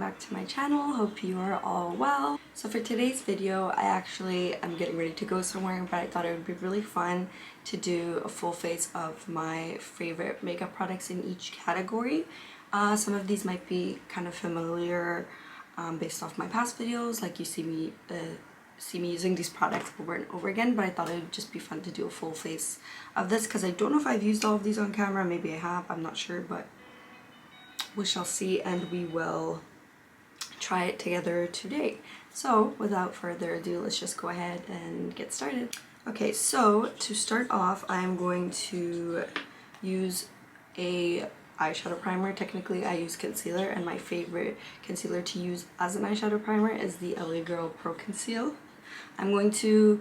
back to my channel. Hope you are all well. So for today's video, I actually am getting ready to go somewhere, but I thought it would be really fun to do a full face of my favorite makeup products in each category. Some of these might be kind of familiar based off my past videos, like you see me using these products over and over again, but I thought it would just be fun to do a full face of this because I don't know if I've used all of these on camera. Maybe I have, I'm not sure, but we shall see, and we will try it together today. So without further ado, let's just go ahead and get started. Okay, so to start off, I'm going to use a eyeshadow primer. Technically I use concealer, and my favorite concealer to use as an eyeshadow primer is the LA Girl Pro Conceal. I'm going to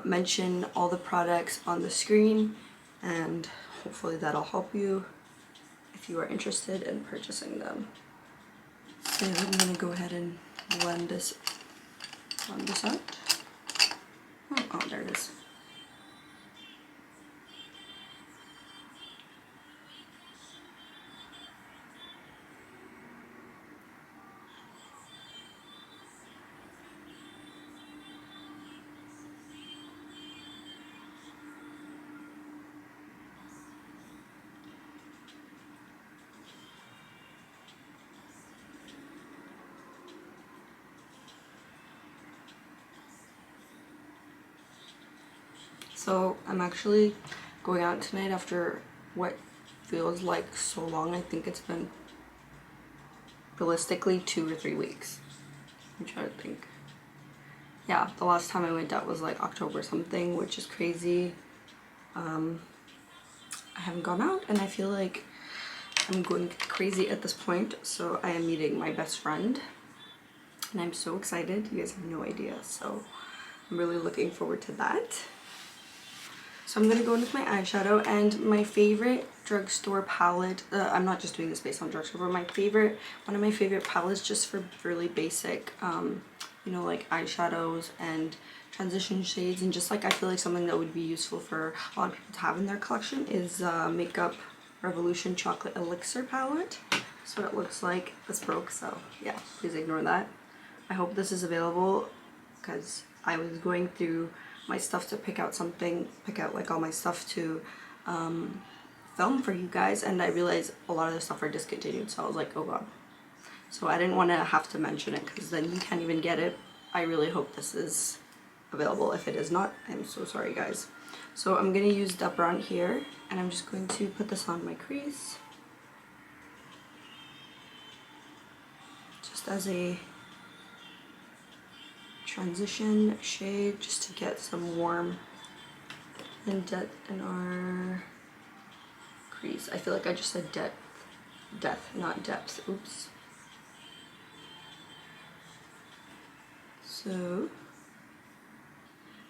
mention all the products on the screen, and hopefully that'll help you if you are interested in purchasing them. So I'm going to go ahead and blend this out. Oh, there it is. So I'm actually going out tonight after what feels like so long. I think it's been realistically 2 or 3 weeks. I'm trying to think. Yeah, the last time I went out was like October something, which is crazy. I haven't gone out, and I feel like I'm going crazy at this point. So I am meeting my best friend, and I'm so excited. You guys have no idea. So I'm really looking forward to that. So I'm going to go in with my eyeshadow, and my favorite drugstore palette, I'm not just doing this based on drugstore, but one of my favorite palettes just for really basic, you know, like eyeshadows and transition shades, and just like I feel like something that would be useful for a lot of people to have in their collection is Makeup Revolution Chocolate Elixir palette. That's what it looks like. This broke, so yeah, please ignore that. I hope this is available because I was going through my stuff to pick out like all my stuff to film for you guys, and I realized a lot of the stuff are discontinued, so I was like, oh god. So I didn't want to have to mention it because then you can't even get it. I really hope this is available. If it is not, I'm so sorry guys. So I'm going to use the brown here, and I'm just going to put this on my crease just as a transition shade, just to get some warmth and depth in our crease. I feel like I just said depth, not depth. Oops. So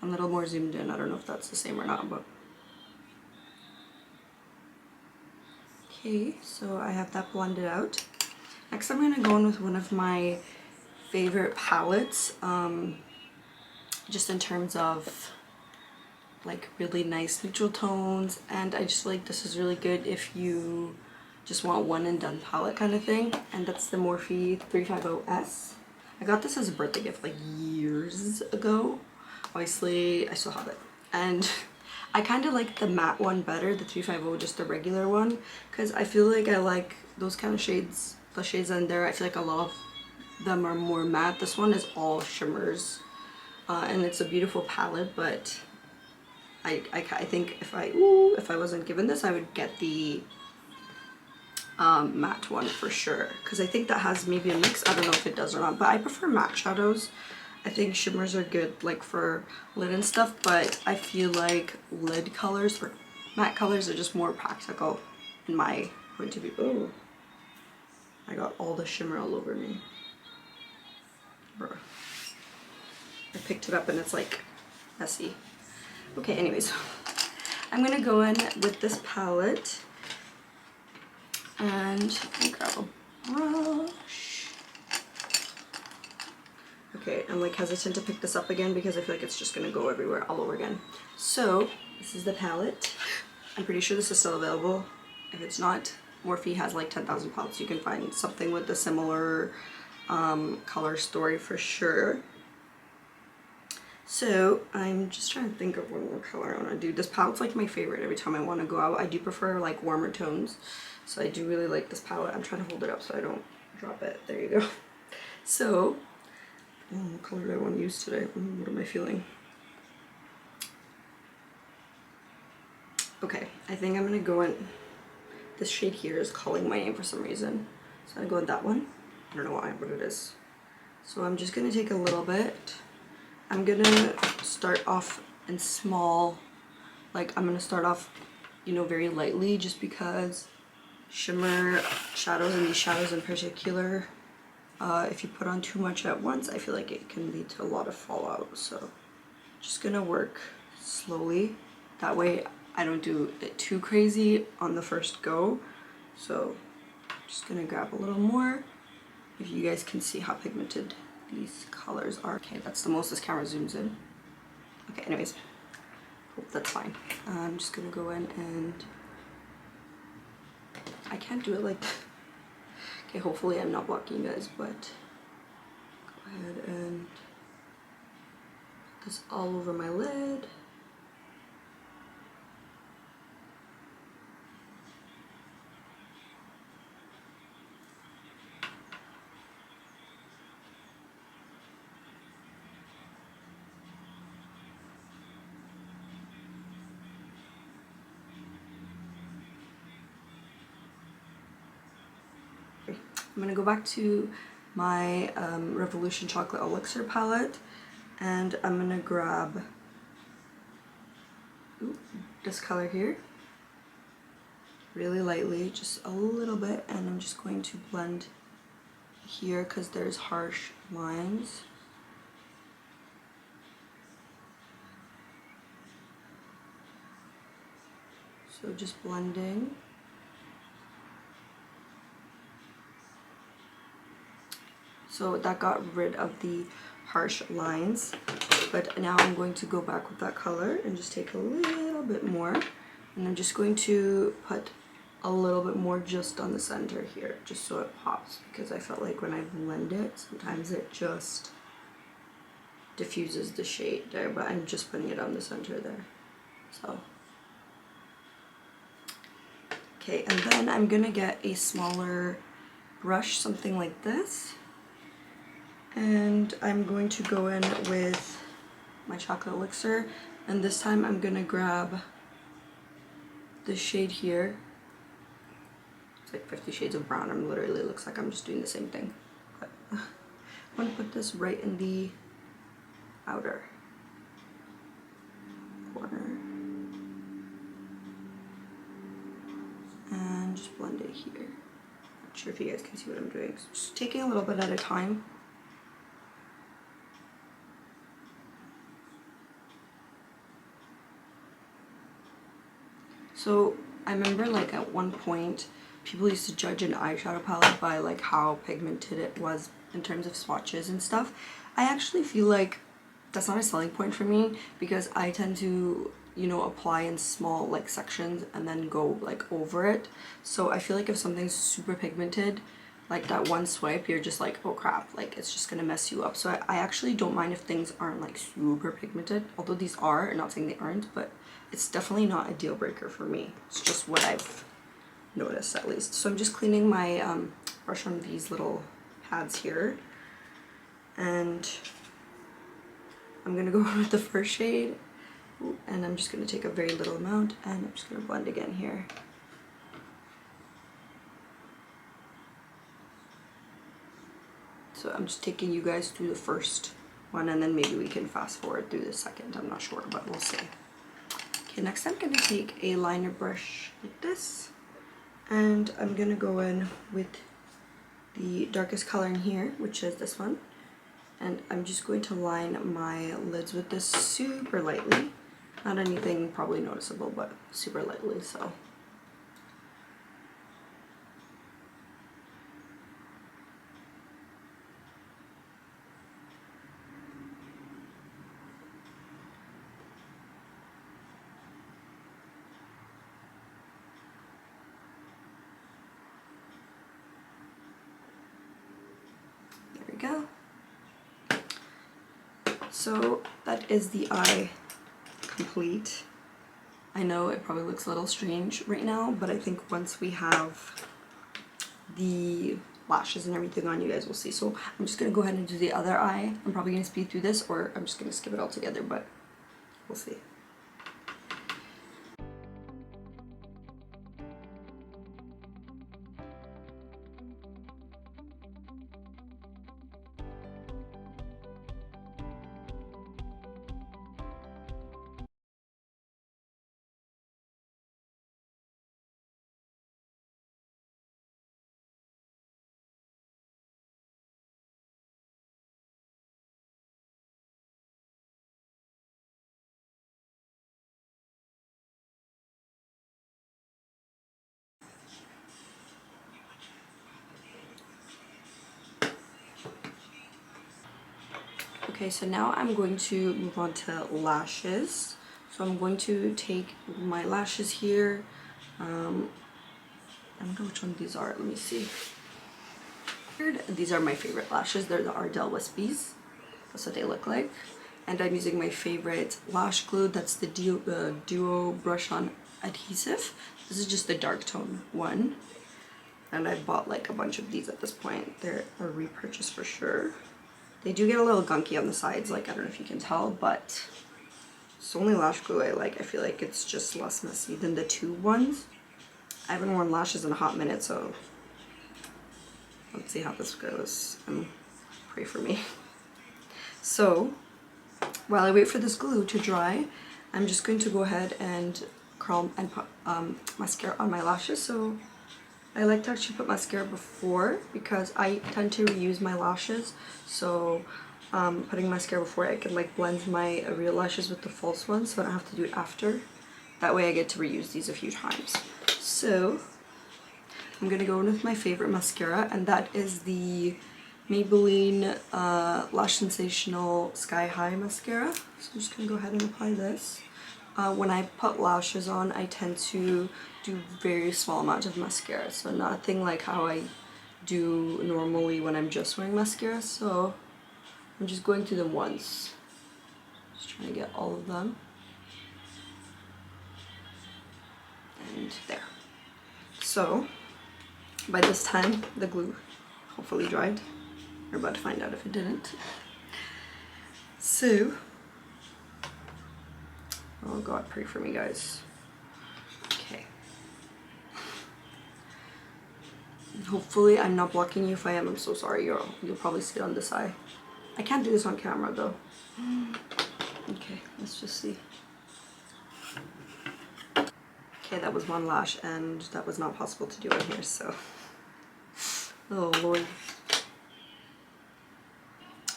I'm a little more zoomed in. I don't know if that's the same or not, but okay. So I have that blended out. Next, I'm going to go in with one of my favorite palettes, just in terms of like really nice neutral tones, and I just feel like this is really good if you just want one and done palette kind of thing, and that's the Morphe 350S. I got this as a birthday gift like years ago. Obviously I still have it, and I kind of like the matte one better, the 350, just the regular one, because I feel like I like those kind of shades, the shades in there. I feel like a lot of them are more matte. This one is all shimmers, and it's a beautiful palette, but I think if I wasn't given this, I would get the matte one for sure, because I think that has maybe a mix. I don't know if it does or not, but I prefer matte shadows. I think shimmers are good like for lid and stuff, but I feel like lid colors or matte colors are just more practical in my point of view. Oh, I got all the shimmer all over me. Bruh. I picked it up and it's like messy. Okay, anyways, I'm gonna go in with this palette and grab a brush. Okay, I'm like hesitant to pick this up again because I feel like it's just gonna go everywhere all over again. So this is the palette. I'm pretty sure this is still available. If it's not, Morphe has like 10,000 palettes. You can find something with a similar color story for sure. So I'm just trying to think of one more color I want to do. This palette's like my favorite every time I want to go out. I do prefer like warmer tones, so I do really like this palette. I'm trying to hold it up so I don't drop it. There you go. So, what color do I want to use today? What am I feeling? Okay, I think I'm gonna go in. This shade here is calling my name for some reason, so I'm gonna go with that one. I don't know why, what it is. So I'm just gonna take a little bit. I'm gonna start off in small, like I'm gonna start off, you know, very lightly, just because shimmer shadows, and these shadows in particular, if you put on too much at once, I feel like it can lead to a lot of fallout. So just gonna work slowly. That way I don't do it too crazy on the first go. So I'm just gonna grab a little more. If you guys can see how pigmented these colors are. Okay, that's the most this camera zooms in. Okay, anyways, hope that's fine. I'm just gonna go in and I can't do it like that. Okay, hopefully I'm not blocking you guys, but go ahead and put this all over my lid. I'm gonna go back to my Revolution Chocolate Elixir palette, and I'm gonna grab this color here, really lightly, just a little bit, and I'm just going to blend here because there's harsh lines. So just blending. So that got rid of the harsh lines, but now I'm going to go back with that color and just take a little bit more, and I'm just going to put a little bit more just on the center here, just so it pops, because I felt like when I blend it, sometimes it just diffuses the shade there, but I'm just putting it on the center there. So okay, and then I'm gonna get a smaller brush, something like this, and I'm going to go in with my chocolate elixir, and this time I'm gonna grab this shade here. It's like 50 Shades of Brown. I'm literally, looks like I'm just doing the same thing, but I'm gonna put this right in the outer corner and just blend it here. Not sure if you guys can see what I'm doing. So just taking a little bit at a time. So I remember like at one point people used to judge an eyeshadow palette by like how pigmented it was in terms of swatches and stuff. I actually feel like that's not a selling point for me, because I tend to, you know, apply in small like sections and then go like over it. So I feel like if something's super pigmented, like that one swipe, you're just like, oh crap, like it's just gonna mess you up. So I actually don't mind if things aren't like super pigmented, although these are, I'm not saying they aren't, but it's definitely not a deal breaker for me. It's just what I've noticed, at least. So I'm just cleaning my brush on these little pads here, and I'm gonna go with the first shade, and I'm just gonna take a very little amount, and I'm just gonna blend again here. So I'm just taking you guys through the first one, and then maybe we can fast forward through the second. I'm not sure, but we'll see. Okay, next I'm gonna take a liner brush like this, and I'm gonna go in with the darkest color in here, which is this one, and I'm just going to line my lids with this super lightly. Not anything probably noticeable, but super lightly. So go. So that is the eye complete. I know it probably looks a little strange right now, but I think once we have the lashes and everything on, you guys will see. So I'm just gonna go ahead and do the other eye. I'm probably gonna speed through this, or I'm just gonna skip it all together, but we'll see. Okay, so now I'm going to move on to lashes. So I'm going to take my lashes here. I don't know which one these are. Let me see. These are my favorite lashes. They're the Ardell Wispies. That's what they look like. And I'm using my favorite lash glue. That's the Duo Brush On Adhesive. This is just the dark tone one. And I bought like a bunch of these at this point. They're a repurchase for sure. They do get a little gunky on the sides, like I don't know if you can tell, but it's the only lash glue I like. I feel like it's just less messy than the tube ones. I haven't worn lashes in a hot minute, so let's see how this goes and pray for me. So while I wait for this glue to dry, I'm just going to go ahead and curl and put mascara on my lashes. So I like to actually put mascara before because I tend to reuse my lashes. So putting mascara before, I can like blend my real lashes with the false ones, so I don't have to do it after. That way I get to reuse these a few times. So I'm gonna go in with my favorite mascara, and that is the Maybelline Lash Sensational Sky High mascara. So I'm just gonna go ahead and apply this. When I put lashes on, I tend to do very small amounts of mascara, so nothing like how I do normally when I'm just wearing mascara. So I'm just going through them once, just trying to get all of them, and there. So by this time the glue hopefully dried. We're about to find out if it didn't. So, oh god, pray for me guys. Okay. Hopefully I'm not blocking you. If I am, I'm so sorry. You'll probably see it on this eye. I can't do this on camera though. Okay, let's just see. Okay, that was one lash and that was not possible to do in here, so. Oh lord.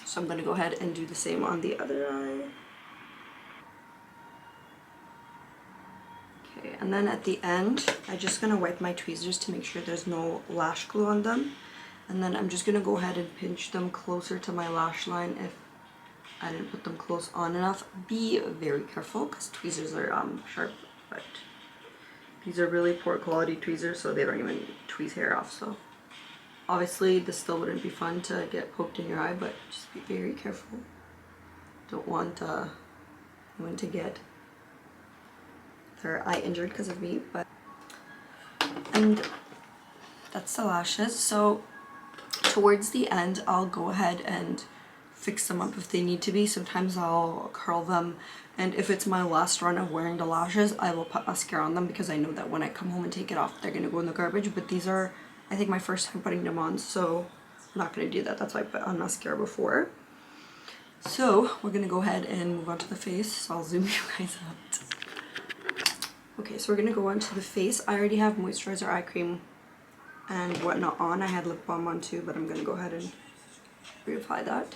So I'm gonna go ahead and do the same on the other eye. Okay, and then at the end, I'm just gonna wipe my tweezers to make sure there's no lash glue on them. And then I'm just gonna go ahead and pinch them closer to my lash line if I didn't put them close on enough. Be very careful because tweezers are sharp, but these are really poor quality tweezers, so they don't even tweeze hair off. So obviously this still wouldn't be fun to get poked in your eye, but just be very careful. Don't want anyone to get their eye injured because of me. But and that's the lashes. So towards the end, I'll go ahead and fix them up if they need to be. Sometimes I'll curl them, and if it's my last run of wearing the lashes, I will put mascara on them because I know that when I come home and take it off, they're gonna go in the garbage. But these are, I think, my first time putting them on, so I'm not gonna do that. That's why I put on mascara before. So we're gonna go ahead and move on to the face. So I'll zoom you guys out. Okay, so we're gonna go on to the face. I already have moisturizer, eye cream, and whatnot on. I had lip balm on too, but I'm gonna go ahead and reapply that.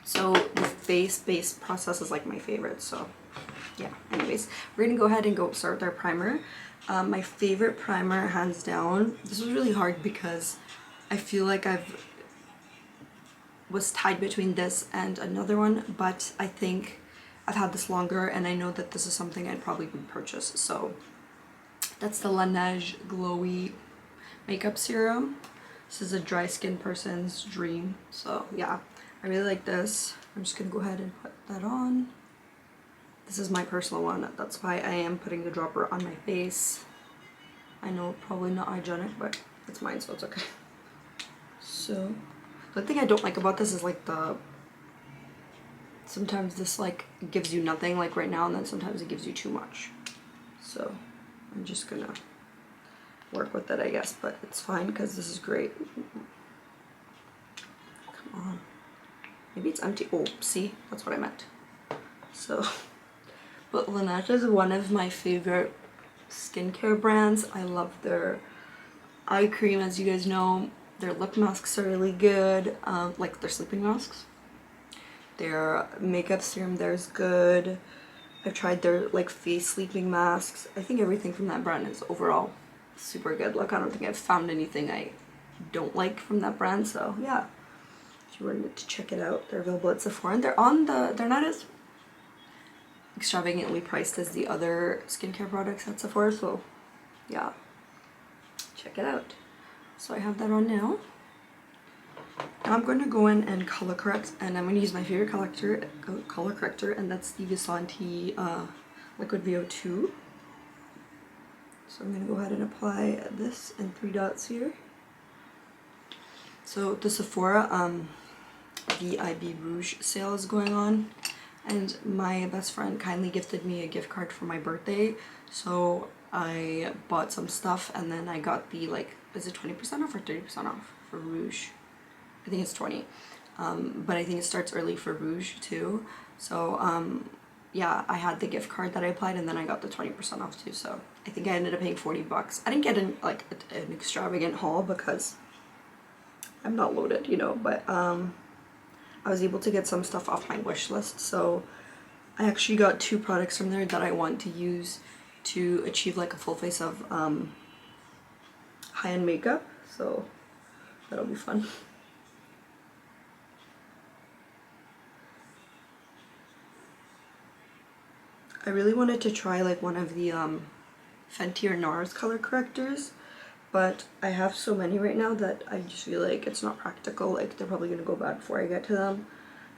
So the face base process is like my favorite, so yeah. Anyways, we're gonna go ahead and start with our primer. My favorite primer, hands down. This was really hard because I feel like was tied between this and another one, but I think I've had this longer and I know that this is something I'd probably would purchase. So that's the Lash Glowy Makeup Serum. This is a dry skin person's dream. So yeah, I really like this. I'm just gonna go ahead and put that on. This is my personal one. That's why I am putting the dropper on my face. I know probably not hygienic, but it's mine, so it's okay. So the thing I don't like about this is like sometimes this like gives you nothing like right now, and then sometimes it gives you too much. So I'm just gonna work with it, I guess, but it's fine because this is great. Come on. Maybe it's empty. Oh, see? That's what I meant. So, but Laneige is one of my favorite skincare brands. I love their eye cream, as you guys know. Their lip masks are really good, like their sleeping masks. Their makeup serum there is good. I've tried their like face sleeping masks. I think everything from that brand is overall super good. Like I don't think I've found anything I don't like from that brand. So yeah, if you wanted to check it out, they're available at Sephora, and they're not as extravagantly priced as the other skincare products at Sephora. So yeah, check it out. So I have that on now. Now I'm going to go in and color correct, and I'm going to use my favorite color corrector, and that's the Visanti Liquid VO2. So I'm going to go ahead and apply this in 3 dots here. So the Sephora VIB Rouge sale is going on, and my best friend kindly gifted me a gift card for my birthday, so I bought some stuff, and then I got the, like, is it 20% off or 30% off for Rouge? I think it's 20, but I think it starts early for Rouge too. So yeah, I had the gift card that I applied, and then I got the 20% off too. So I think I ended up paying 40 bucks. I didn't get an extravagant haul because I'm not loaded, you know, but I was able to get some stuff off my wish list. So I actually got 2 products from there that I want to use to achieve like a full face of high-end makeup. So that'll be fun. I really wanted to try like one of the Fenty or NARS color correctors, but I have so many right now that I just feel like it's not practical. Like they're probably gonna go bad before I get to them,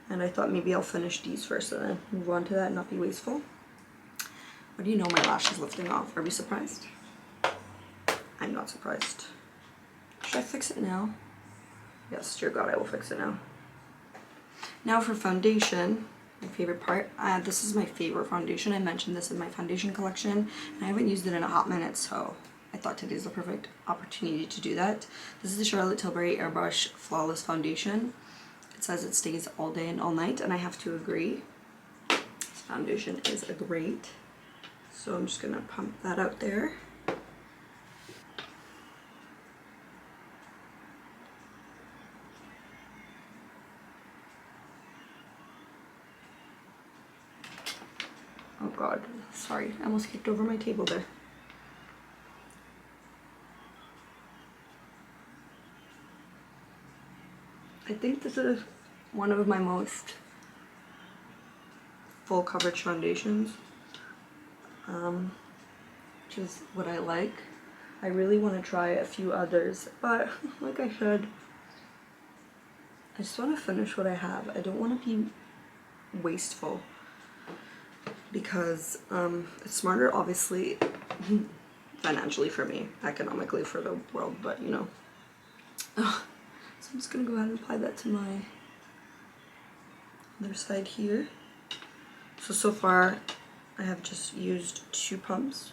and I thought maybe I'll finish these first and then move on to that and not be wasteful. But you know, my lash is lifting off. Are we surprised? I'm not surprised. Should I fix it now? Yes, dear God, I will fix it now. Now for foundation. My favorite part. This is my favorite foundation. I mentioned this in my foundation collection, and I haven't used it in a hot minute, so I thought today's the perfect opportunity to do that. This is the Charlotte Tilbury Airbrush Flawless Foundation. It says it stays all day and all night, and I have to agree. This foundation is great. So I'm just gonna pump that out there. Oh God, sorry, I almost kicked over my table there. I think this is one of my most full coverage foundations, which is what I like. I really want to try a few others, but like I said, I just want to finish what I have. I don't want to be wasteful, because it's smarter, obviously, financially for me, economically for the world, but you know. So I'm just gonna go ahead and apply that to my other side here. So far I have just used 2 pumps,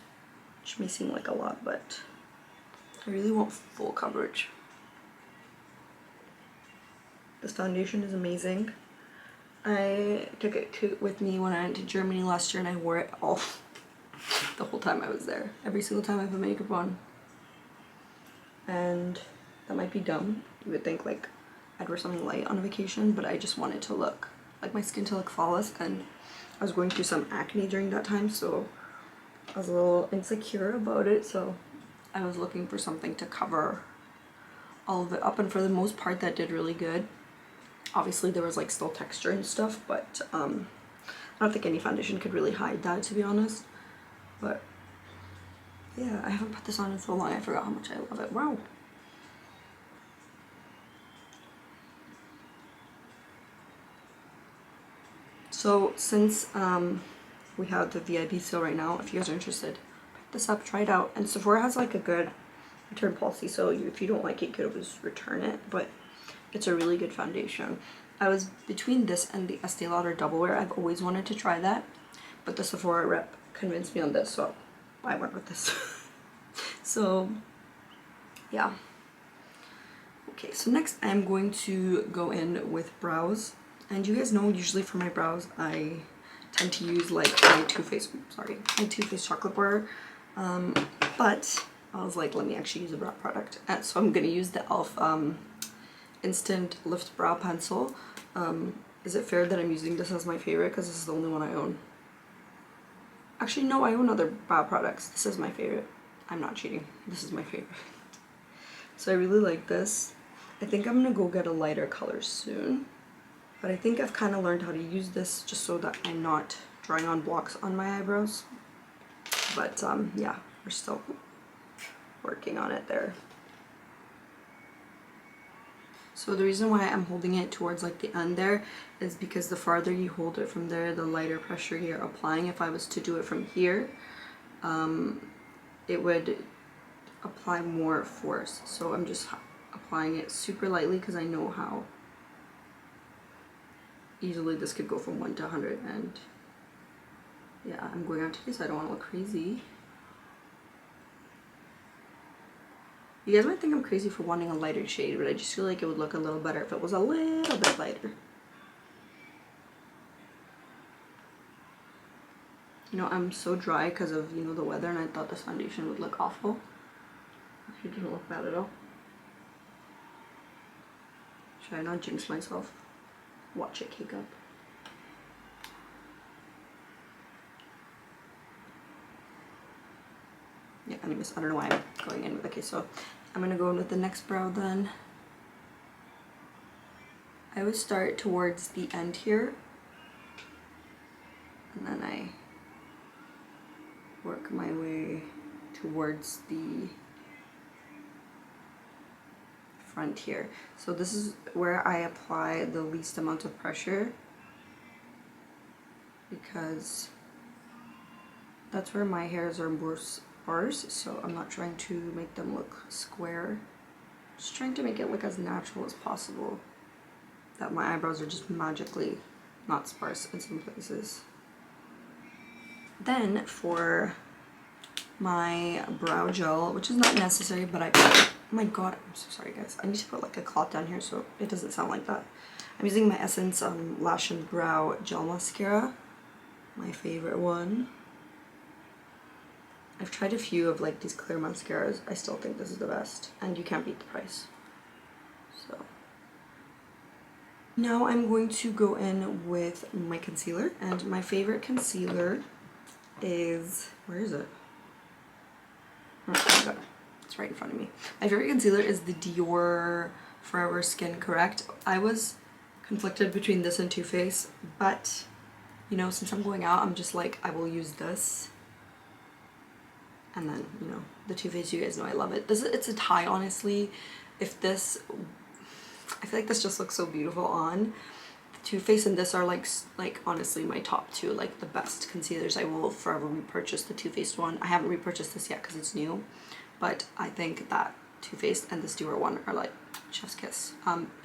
which may seem like a lot, but I really want full coverage. This foundation is amazing. I took it with me when I went to Germany last year, and I wore it all the whole time I was there. Every single time I put makeup on. And that might be dumb. You would think like I'd wear something light on a vacation, but I just wanted to look like my skin to look flawless, and I was going through some acne during that time, so I was a little insecure about it, so I was looking for something to cover all of it up, and for the most part that did really good. Obviously there was like still texture and stuff, but I don't think any foundation could really hide that, to be honest. But yeah, I haven't put this on in so long, I forgot how much I love it. Wow. So since we have the VIP sale right now, if you guys are interested, pick this up, try it out. And Sephora has like a good return policy, so if you don't like it, you could always return it, but it's a really good foundation. I was between this and the Estee Lauder Double Wear. I've always wanted to try that, but the Sephora rep convinced me on this, so I went with this. So yeah. Okay, so next I'm going to go in with brows. And you guys know usually for my brows I tend to use like my Too Faced chocolate bar. But I was like, let me actually use a brow product. And so I'm gonna use the e.l.f. Instant Lift Brow Pencil. Is it fair that I'm using this as my favorite? Because this is the only one I own. Actually, no, I own other brow products. This is my favorite. I'm not cheating. This is my favorite. So I really like this. I think I'm gonna go get a lighter color soon. But I think I've kind of learned how to use this just so that I'm not drawing on blocks on my eyebrows. But yeah, we're still working on it there. So the reason why I'm holding it towards like the end there is because the farther you hold it from there, the lighter pressure you're applying. If I was to do it from here, it would apply more force. So I'm just applying it super lightly because I know how easily this could go from 1 to 100. And yeah, I'm going on today, so I don't want to look crazy. You guys might think I'm crazy for wanting a lighter shade, but I just feel like it would look a little better if it was a little bit lighter. You know, I'm so dry because of, you know, the weather, and I thought this foundation would look awful. Actually, it didn't look bad at all. Should I not jinx myself? Watch it cake up. Yeah, anyways, I don't know why I'm going in with. Okay, so I'm gonna go in with the next brow then. I always start towards the end here, and then I work my way towards the front here. So this is where I apply the least amount of pressure, because that's where my hairs are more sparse, so I'm not trying to make them look square. Just trying to make it look as natural as possible, that my eyebrows are just magically not sparse in some places. Then for my brow gel, which is not necessary, but oh my god, I'm so sorry guys. I need to put like a cloth down here so it doesn't sound like that. I'm using my Essence Lash and Brow Gel Mascara, my favorite one. I've tried a few of like these clear mascaras. I still think this is the best, and you can't beat the price. So now I'm going to go in with my concealer, and my favorite concealer is, where is it? Oh my god, it's right in front of me. My favorite concealer is the Dior Forever Skin Correct. I was conflicted between this and Too Faced, but you know, since I'm going out, I'm just like, I will use this. And then, you know, the Too Faced, you guys know I love it. It's a tie, honestly. If this, I feel like this just looks so beautiful on. The Too Faced and this are like honestly my top two, like the best concealers. I will forever repurchase the Too Faced one. I haven't repurchased this yet because it's new, but I think that Too Faced and this Dior one are like chef's kiss.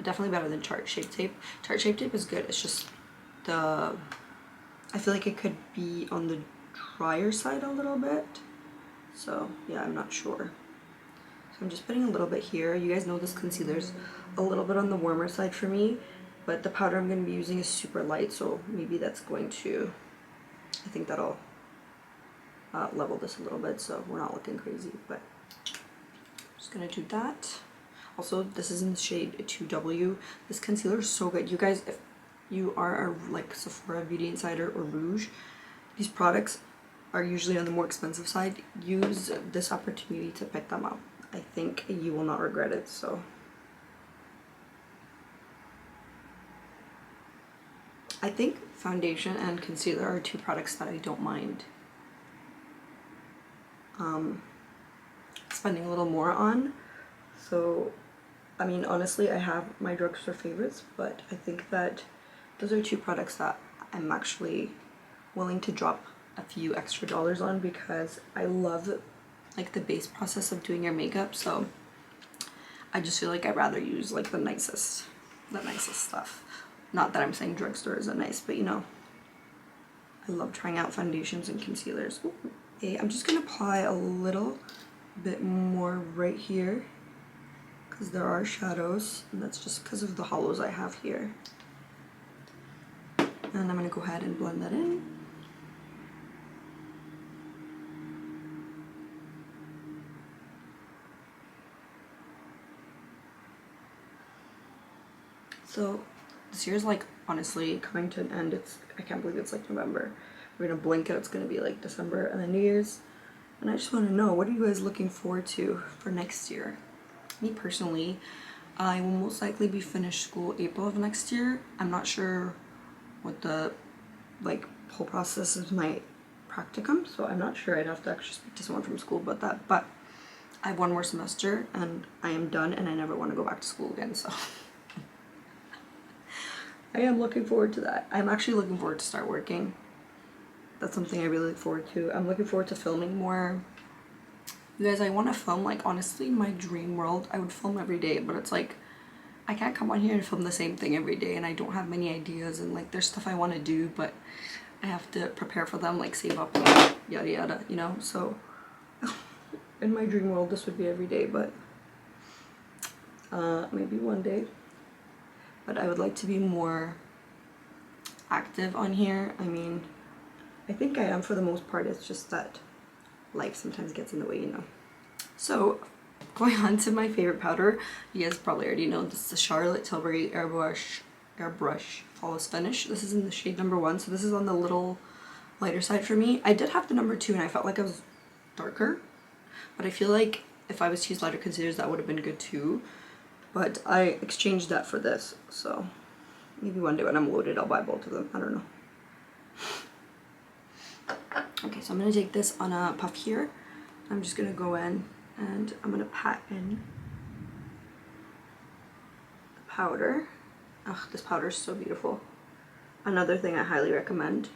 Definitely better than Tarte Shape Tape. Tarte Shape Tape is good. It's just I feel like it could be on the drier side a little bit. So yeah, I'm not sure. So I'm just putting a little bit here. You guys know this concealer's a little bit on the warmer side for me, but the powder I'm going to be using is super light, so maybe that's going to, I think that'll level this a little bit so we're not looking crazy, but I'm just going to do that. Also, this is in the shade 2W. This concealer is so good. You guys, if you are a like Sephora Beauty Insider or Rouge, these products are usually on the more expensive side. Use this opportunity to pick them up. I think you will not regret it. So I think foundation and concealer are two products that I don't mind spending a little more on. So I mean, honestly, I have my drugstore favorites, but I think that those are two products that I'm actually willing to drop a few extra dollars on because I love like the base process of doing your makeup. So I just feel like I'd rather use like the nicest stuff. Not that I'm saying drugstore isn't nice, but you know, I love trying out foundations and concealers. Ooh. Okay, I'm just gonna apply a little bit more right here because there are shadows, and that's just because of the hollows I have here. And I'm gonna go ahead and blend that in. So this year's like honestly coming to an end. I can't believe it's like November. We're gonna blink it, it's gonna be like December and then New Year's. And I just wanna know, what are you guys looking forward to for next year? Me personally, I will most likely be finished school April of next year. I'm not sure what the like whole process of my practicum, so I'm not sure. I'd have to actually speak to someone from school about that. But I have one more semester and I am done, and I never want to go back to school again, so I am looking forward to that. I'm actually looking forward to start working. That's something I really look forward to. I'm looking forward to filming more. You guys, I want to film, like, honestly, my dream world, I would film every day, but it's like, I can't come on here and film the same thing every day, and I don't have many ideas, and like, there's stuff I want to do, but I have to prepare for them, like save up, like, yada yada, you know. So in my dream world this would be every day, but maybe one day. But I would like to be more active on here. I mean, I think I am for the most part. It's just that life sometimes gets in the way, you know. So going on to my favorite powder, you guys probably already know this is the Charlotte Tilbury Airbrush Flawless Finish. This is in the shade number 1, so this is on the little lighter side for me. I did have the number 2 and I felt like I was darker, but I feel like if I was to use lighter concealers that would have been good too, but I exchanged that for this, so maybe one day when I'm loaded I'll buy both of them. I don't know. Okay, so I'm gonna take this on a puff here. I'm just gonna go in and I'm gonna pat in the powder. Oh, this powder is so beautiful. Another thing I highly recommend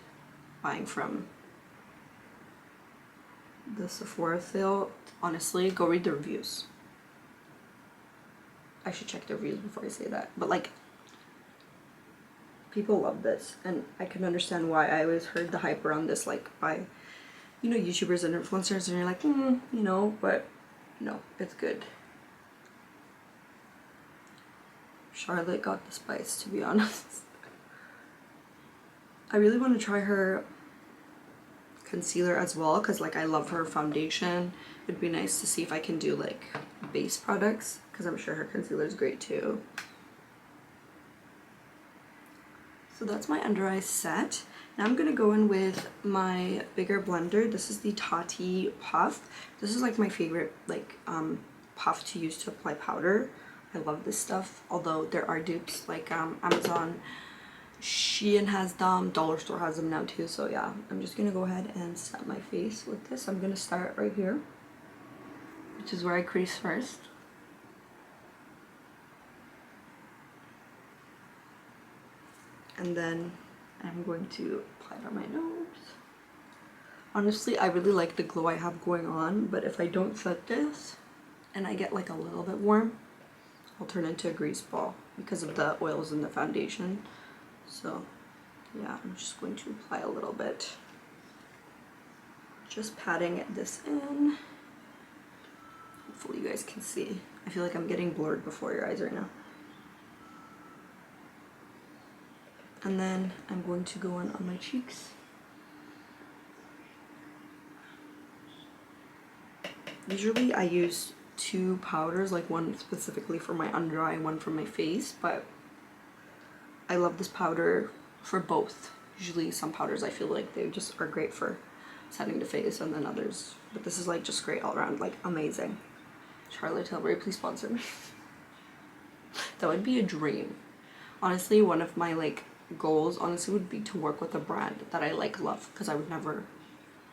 buying from the Sephora sale. Honestly, go read the reviews. I should check the reviews before I say that, but like, people love this, and I can understand why. I always heard the hype around this, like, by, you know, YouTubers and influencers, and you're like, you know, but no, it's good. Charlotte got the spice, to be honest. I really want to try her concealer as well, because like I love her foundation. It'd be nice to see if I can do like base products, because I'm sure her concealer is great too. So that's my under eye set. Now I'm gonna go in with my bigger blender. This is the Tati Puff. This is like my favorite like puff to use to apply powder. I love this stuff, although there are dupes like Amazon, Shein has them, Dollar Store has them now too. So yeah, I'm just gonna go ahead and set my face with this. I'm gonna start right here, which is where I crease first. And then I'm going to apply it on my nose. Honestly, I really like the glow I have going on, but if I don't set this and I get like a little bit warm, I'll turn into a grease ball because of the oils in the foundation. So yeah, I'm just going to apply a little bit. Just patting this in. Hopefully you guys can see. I feel like I'm getting blurred before your eyes right now. And then I'm going to go in on my cheeks. Usually I use 2 powders, like one specifically for my under eye and one for my face, but I love this powder for both. Usually some powders I feel like they just are great for setting the face, and then others, but this is like just great all around, like amazing. Charlotte Tilbury, please sponsor me. That would be a dream. Honestly, one of my like goals honestly would be to work with a brand that I like love, because I would never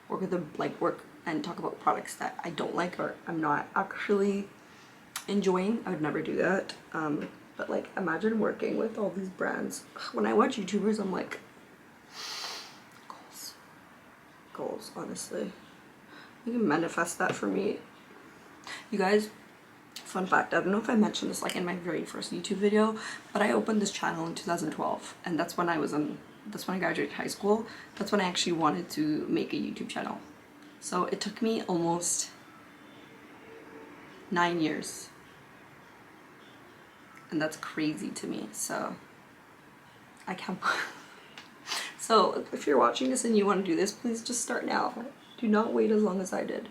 work with them, like work and talk about products that I don't like or I'm not actually enjoying. I would never do that. But like imagine working with all these brands. When I watch YouTubers, I'm like, goals, honestly. You can manifest that for me. You guys, fun fact, I don't know if I mentioned this like in my very first YouTube video, but I opened this channel in 2012, and that's when I graduated high school. That's when I actually wanted to make a YouTube channel. So it took me almost 9 years. And that's crazy to me, so I can't. So if you're watching this and you want to do this, please just start now. Do not wait as long as I did.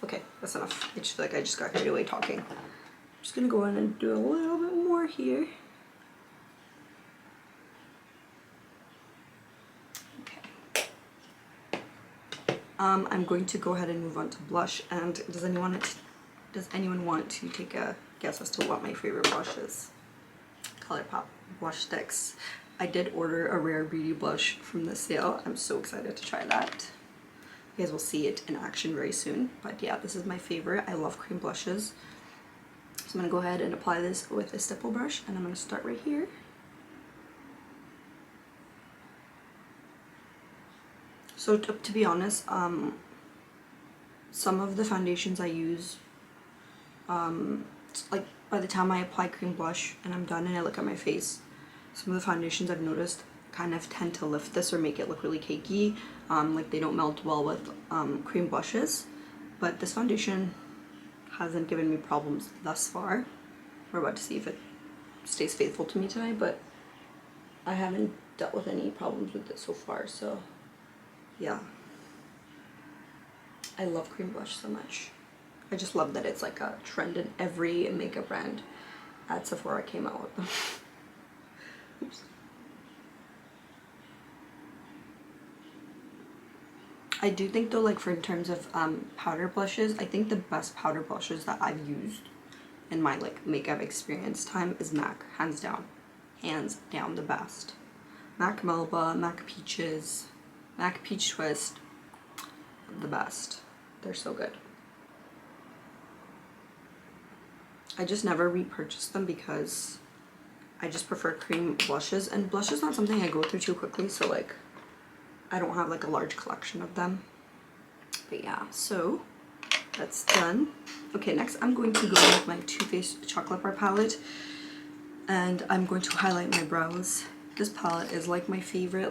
Okay, that's enough. I just feel like I just got carried away talking. I'm just gonna go in and do a little bit more here. Okay. I'm going to go ahead and move on to blush. And does anyone want to take a guess as to what my favorite blush is? ColourPop blush sticks. I did order a Rare Beauty blush from the sale. I'm so excited to try that. You guys will see it in action very soon. But yeah, this is my favorite. I love cream blushes. So I'm going to go ahead and apply this with a stipple brush, and I'm going to start right here. So to be honest, some of the foundations I use, like by the time I apply cream blush and I'm done and I look at my face, some of the foundations I've noticed kind of tend to lift this or make it look really cakey. Like they don't melt well with cream blushes. But this foundation hasn't given me problems thus far. We're about to see if it stays faithful to me tonight, but I haven't dealt with any problems with it so far, so yeah. I love cream blush so much. I just love that it's like a trend in every makeup brand at Sephora came out with them. Oops. I do think though, like for in terms of powder blushes, I think the best powder blushes that I've used in my like makeup experience time is MAC, hands down the best. MAC Melba, MAC Peaches, MAC Peach Twist, the best. They're so good. I just never repurchased them because I just prefer cream blushes, and blush is not something I go through too quickly, so like I don't have like a large collection of them. But yeah, so that's done. Okay, next I'm going to go with my Too Faced Chocolate Bar palette, and I'm going to highlight my brows. This palette is like my favorite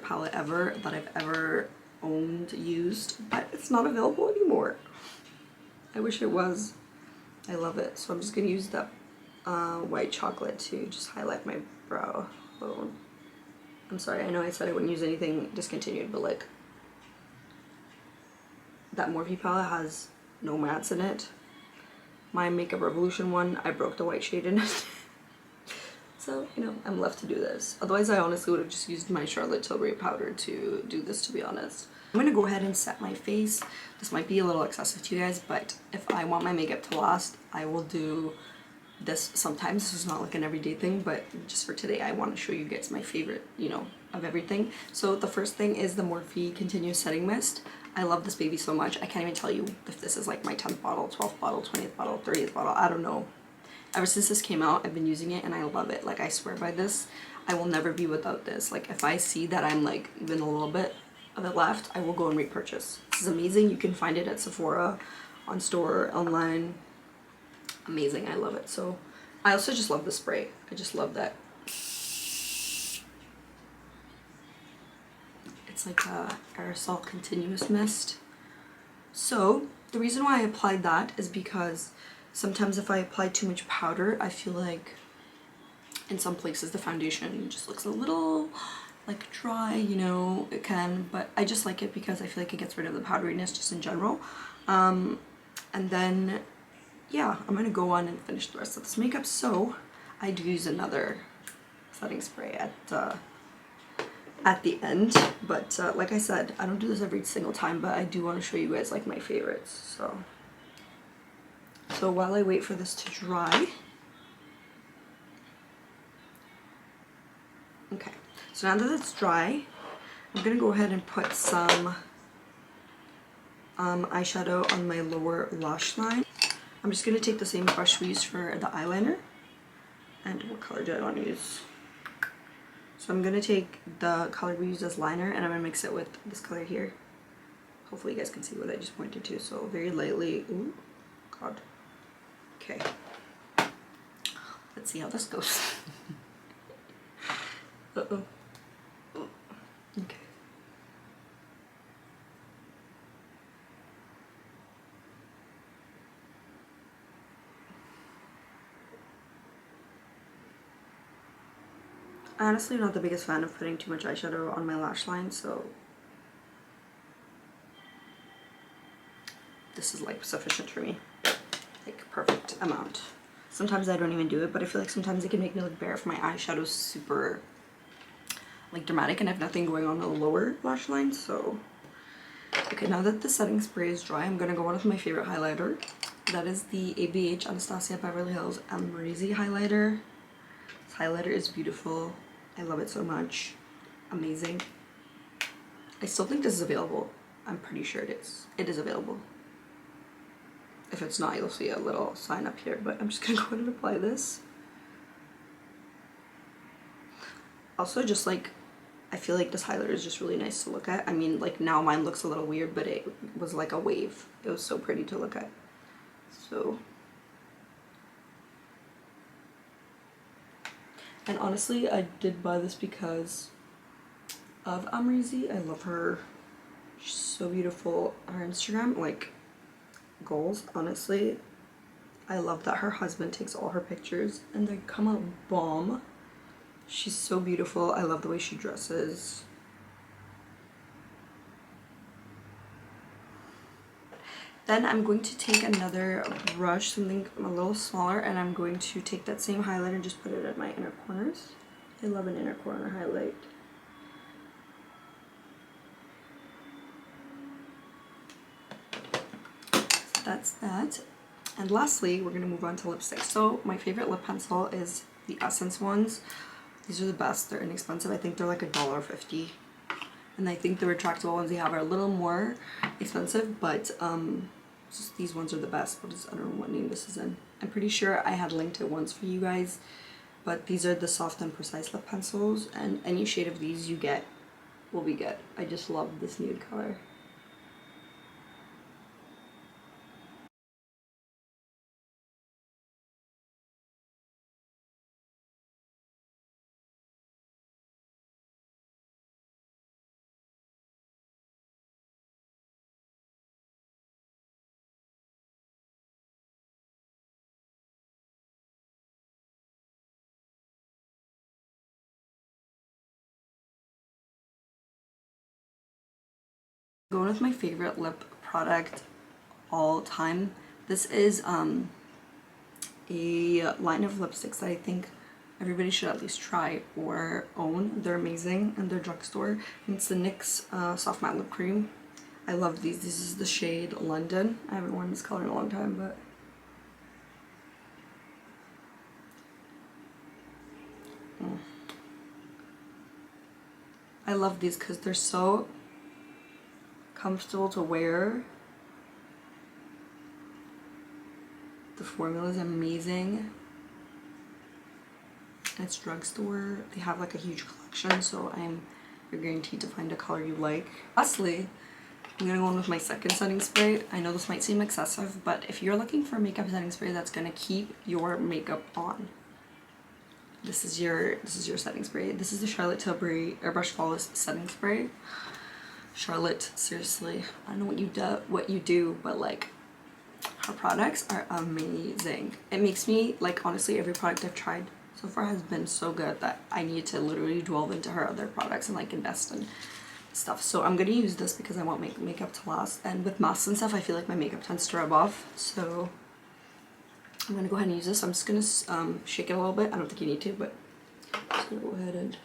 palette ever that I've ever owned, used, but it's not available anymore. I wish it was. I love it. So I'm just gonna use that white chocolate to just highlight my brow bone. I'm sorry, I know I said I wouldn't use anything discontinued, but like that Morphe palette has no mattes in it. My Makeup Revolution one, I broke the white shade in it. So, you know, I'm left to do this. Otherwise, I honestly would have just used my Charlotte Tilbury powder to do this, to be honest. I'm gonna go ahead and set my face. This might be a little excessive to you guys, but if I want my makeup to last, I will do this sometimes. This is not like an everyday thing, but just for today, I want to show you guys my favorite, you know, of everything. So the first thing is the Morphe Continuous Setting Mist. I love this baby so much. I can't even tell you if this is like my 10th bottle, 12th bottle, 20th bottle, 30th bottle, I don't know. Ever since this came out, I've been using it and I love it. Like, I swear by this. I will never be without this. Like, if I see that I'm like even a little bit of it left, I will go and repurchase. This is amazing. You can find it at Sephora, on store, online. Amazing. I love it. So I also just love the spray. I just love that it's like a aerosol continuous mist. So the reason why I applied that is because sometimes if I apply too much powder, I feel like in some places the foundation just looks a little like dry, you know, it can, but I just like it because I feel like it gets rid of the powderiness just in general. And then, yeah, I'm gonna go on and finish the rest of this makeup. So I do use another setting spray at the end, but like I said, I don't do this every single time, but I do want to show you guys like my favorites. So while I wait for this to dry, okay, so now that it's dry, I'm gonna go ahead and put some eyeshadow on my lower lash line. I'm just gonna take the same brush we used for the eyeliner, and what color do I want to use? So So I'm gonna take the color we used as liner and I'm gonna mix it with this color here. Hopefully you guys can see what I just pointed to. So very lightly. Ooh, God. Okay. Let's see how this goes. Uh-oh. Okay. Honestly, I'm not the biggest fan of putting too much eyeshadow on my lash line, so this is like sufficient for me. Like perfect amount. Sometimes I don't even do it, but I feel like sometimes it can make me look bare if my eyeshadow's super like dramatic and I have nothing going on the lower lash line. So okay, now that the setting spray is dry, I'm gonna go on with my favorite highlighter. That is the ABH Anastasia Beverly Hills Amrezy highlighter. This highlighter is beautiful. I love it so much. Amazing. I still think this is available. I'm pretty sure it is. It is available. If it's not, you'll see a little sign up here, but I'm just gonna go ahead and apply this. Also, just like, I feel like this highlighter is just really nice to look at. I mean, like now mine looks a little weird, but it was like a wave. It was so pretty to look at. So, and honestly, I did buy this because of Amrezy. I love her. She's so beautiful. Her Instagram, like, goals, honestly. I love that her husband takes all her pictures and they come out bomb. She's so beautiful. I love the way she dresses. Then I'm going to take another brush, something a little smaller, and I'm going to take that same highlighter and just put it at my inner corners. I love an inner corner highlight. So that's that. And lastly, we're going to move on to lipstick. So my favorite lip pencil is the Essence ones. These are the best. They're inexpensive. I think they're like $1.50. And I think the retractable ones they have are a little more expensive, but just these ones are the best. I don't know what name this is in. I'm pretty sure I had linked it once for you guys, but these are the Soft and Precise lip pencils, and any shade of these you get will be good. I just love this nude color. Going with my favorite lip product all time. This is a line of lipsticks that I think everybody should at least try or own. They're amazing in their drugstore. And it's the NYX Soft Matte Lip Cream. I love these. This is the shade London. I haven't worn this color in a long time, but I love these because they're so comfortable to wear. The formula is amazing. And it's drugstore. They have like a huge collection, so you're guaranteed to find a color you like. Lastly, I'm gonna go in with my second setting spray. I know this might seem excessive, but if you're looking for a makeup setting spray that's gonna keep your makeup on, this is your setting spray. This is the Charlotte Tilbury Airbrush Flawless Setting Spray. Charlotte, seriously, I don't know what you do, but like, her products are amazing. It makes me, like, honestly, every product I've tried so far has been so good that I need to literally delve into her other products and like invest in stuff. So I'm gonna use this because I want my makeup to last, and with masks and stuff I feel like my makeup tends to rub off, so I'm gonna go ahead and use this. I'm just gonna shake it a little bit. I don't think you need to, but I'm just gonna go ahead and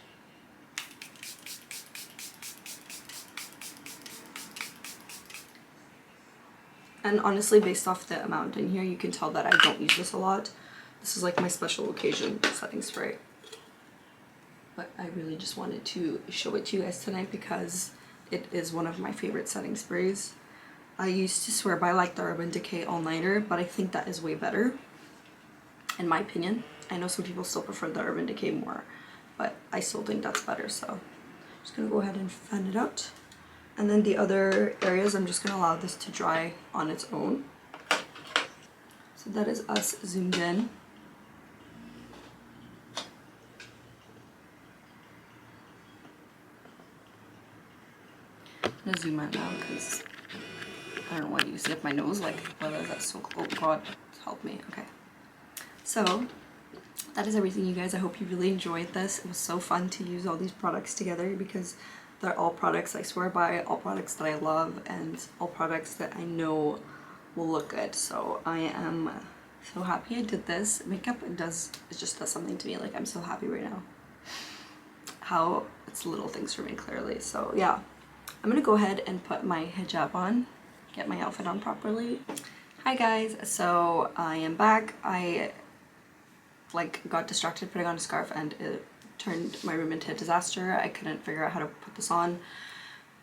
honestly, based off the amount in here, you can tell that I don't use this a lot. This is like my special occasion setting spray. But I really just wanted to show it to you guys tonight because it is one of my favorite setting sprays. I used to swear by like the Urban Decay All Nighter, but I think that is way better, in my opinion. I know some people still prefer the Urban Decay more, but I still think that's better, so I'm just gonna go ahead and fan it out. And then the other areas, I'm just gonna allow this to dry on its own. So that is us zoomed in. I'm gonna zoom out now because I don't know why you see up my nose, like, well, is that so cool? Oh god, help me. Okay. So that is everything, you guys. I hope you really enjoyed this. It was so fun to use all these products together because they're all products I swear by, all products that I love, and all products that I know will look good. So I am so happy I did this. Makeup, it just does something to me. Like, I'm so happy right now. How it's little things for me, clearly. So yeah, I'm gonna go ahead and put my hijab on, get my outfit on properly. Hi guys, so I am back. I got distracted putting on a scarf and it turned my room into a disaster. I couldn't figure out how to put this on.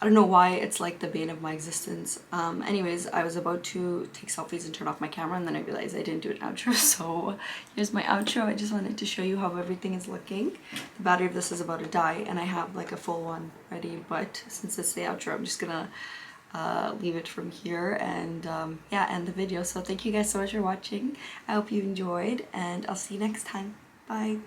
I don't know why, it's like the bane of my existence. Anyways, I was about to take selfies and turn off my camera, and then I realized I didn't do an outro, so here's my outro. I just wanted to show you how everything is looking. The battery of this is about to die and I have like a full one ready, but since it's the outro, I'm just gonna leave it from here and yeah, end the video. So thank you guys so much for watching. I hope you enjoyed and I'll see you next time. Bye.